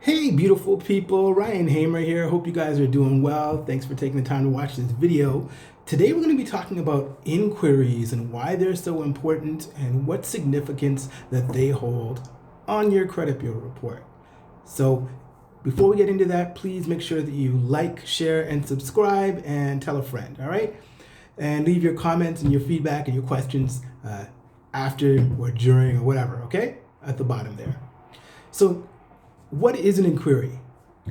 Hey, beautiful people, Ryan Hamer here. Hope you guys are doing well. Thanks for taking the time to watch this video. Today we're going to be talking about inquiries and why they're so important and what significance that they hold on your credit bureau report. So before we get into that, please make sure that you like, share, and subscribe and tell a friend, all right? And leave your comments and your feedback and your questions after or during or whatever, okay? At the bottom there. So what is an inquiry?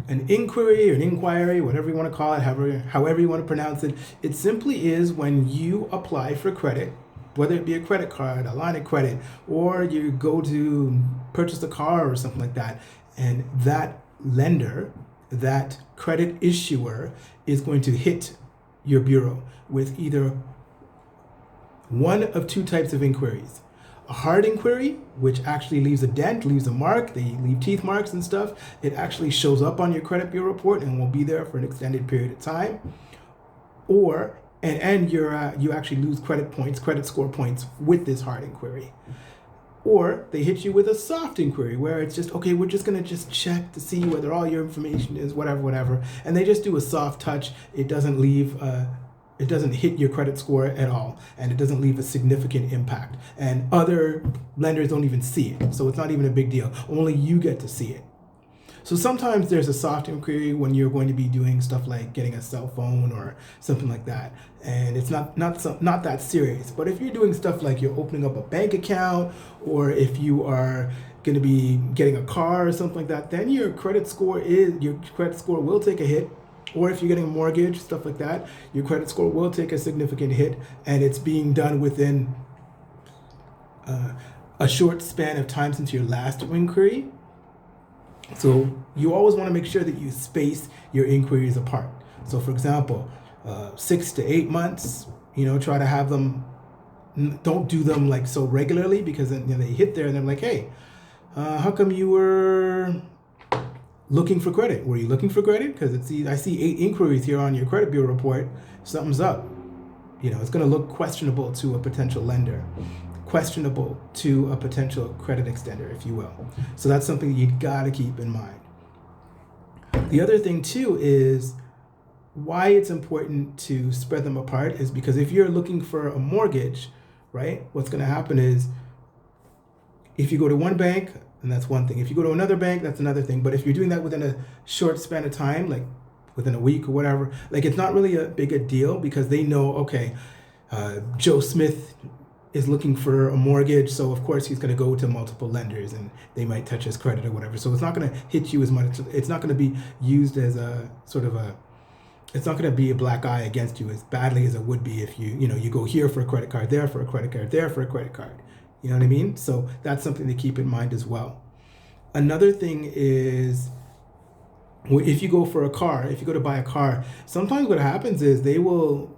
An inquiry or an inquiry, whatever you want to call it, however you want to pronounce it, it simply is when you apply for credit, whether it be a credit card, a line of credit, or you go to purchase a car or something like that, and that lender, that credit issuer is going to hit your bureau with either one of two types of inquiries. A hard inquiry, which actually leaves a dent, leaves a mark, they leave teeth marks and stuff. It actually shows up on your credit bureau report and will be there for an extended period of time. Or, you actually lose credit points, credit score points with this hard inquiry. Or they hit you with a soft inquiry where it's just, okay, we're just gonna just check to see whether all your information is whatever. And they just do a soft touch. It doesn't hit your credit score at all, and it doesn't leave a significant impact. And other lenders don't even see it, so it's not even a big deal. Only you get to see it. So sometimes there's a soft inquiry when you're going to be doing stuff like getting a cell phone or something like that, and it's not that serious. But if you're doing stuff like you're opening up a bank account, or if you are going to be getting a car or something like that, then your credit score will take a hit. Or if you're getting a mortgage, stuff like that, your credit score will take a significant hit, and it's being done within a short span of time since your last inquiry. So you always want to make sure that you space your inquiries apart. So for example, 6 to 8 months, try to have them, don't do them like so regularly, because then they hit there and they're like, hey, how come you were looking for credit? Were you looking for credit? Because I see 8 inquiries here on your credit bureau report. Something's up. It's going to look questionable to a potential lender, questionable to a potential credit extender, if you will. So that's something you got to keep in mind. The other thing too is why it's important to spread them apart is because if you're looking for a mortgage, right, what's going to happen is if you go to one bank, and that's one thing. If you go to another bank, that's another thing. But if you're doing that within a short span of time, like within a week or whatever, like it's not really a big a deal, because they know, okay, Joe Smith is looking for a mortgage, so of course he's going to go to multiple lenders and they might touch his credit or whatever. So it's not going to hit you as much. It's not going to be used as a sort of it's not going to be a black eye against you as badly as it would be if you go here for a credit card, there for a credit card, there for a credit card. You know what I mean? So that's something to keep in mind as well. Another thing is, if you go for a car, if you go to buy a car, sometimes what happens is they will,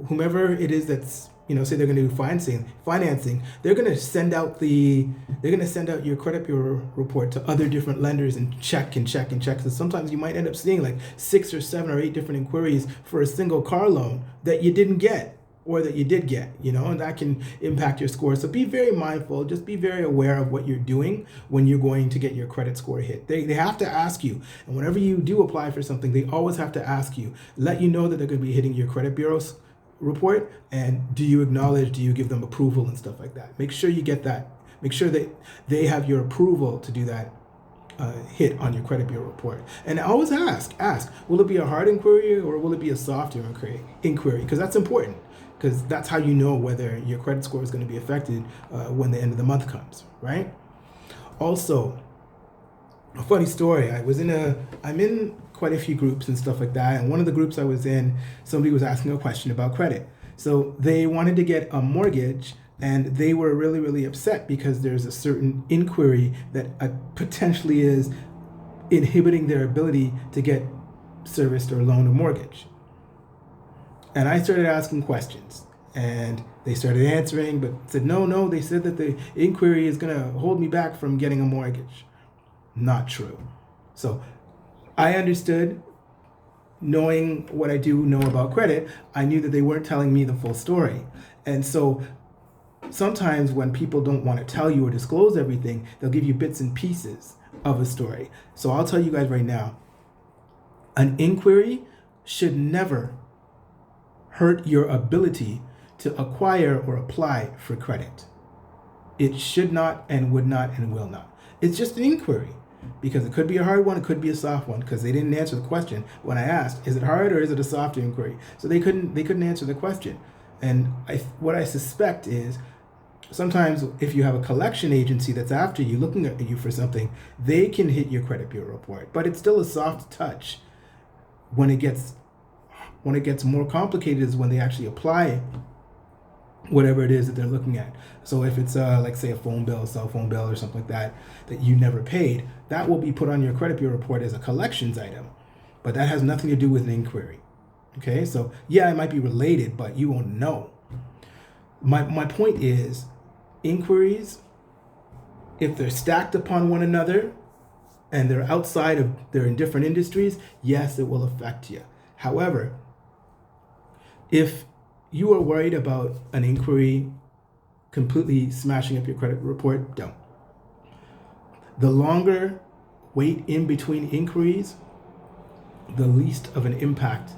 whomever it is that's, say they're going to do financing, they're going to send out your credit bureau report to other different lenders and check. So sometimes you might end up seeing like 6 or 7 or 8 different inquiries for a single car loan that you didn't get, or that you did get, and that can impact your score. So be very mindful, just be very aware of what you're doing when you're going to get your credit score hit. They have to ask you, and whenever you do apply for something, they always have to ask you, let you know that they're going to be hitting your credit bureau's report, and do you give them approval and stuff like that. Make sure you get that. Make sure that they have your approval to do that hit on your credit bureau report. And always ask, will it be a hard inquiry or will it be a soft inquiry? Because that's important, because that's how you know whether your credit score is going to be affected when the end of the month comes, right? Also, a funny story, I'm in quite a few groups and stuff like that, and one of the groups I was in, somebody was asking a question about credit. So they wanted to get a mortgage, and they were really, really upset because there's a certain inquiry that potentially is inhibiting their ability to get serviced or loan a mortgage. And I started asking questions, and they started answering, but said, no, they said that the inquiry is going to hold me back from getting a mortgage. Not true. So I understood, knowing what I do know about credit, I knew that they weren't telling me the full story. And so sometimes when people don't want to tell you or disclose everything, they'll give you bits and pieces of a story. So I'll tell you guys right now, an inquiry should never hurt your ability to acquire or apply for credit. It should not and would not and will not. It's just an inquiry, because it could be a hard one, it could be a soft one, because they didn't answer the question when I asked, is it hard or is it a soft inquiry? So they couldn't answer the question. And what I suspect is, sometimes if you have a collection agency that's after you, looking at you for something, they can hit your credit bureau report, but it's still a soft touch. When it gets more complicated is when they actually apply whatever it is that they're looking at. So if it's like say a phone bill, a cell phone bill or something like that you never paid, that will be put on your credit bureau report as a collections item, but that has nothing to do with an inquiry. Okay, so yeah, it might be related, but you won't know. My point is, inquiries, if they're stacked upon one another and they're in different industries, yes, it will affect you. However, if you are worried about an inquiry completely smashing up your credit report, don't. The longer wait in between inquiries, the less of an impact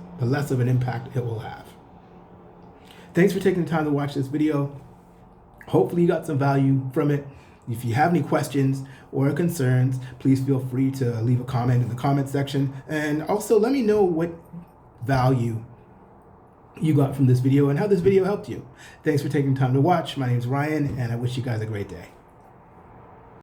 it will have. Thanks for taking the time to watch this video. Hopefully you got some value from it. If you have any questions or concerns, please feel free to leave a comment in the comment section. And also let me know what value you got from this video and how this video helped you. Thanks for taking time to watch. My name is Ryan, and I wish you guys a great day.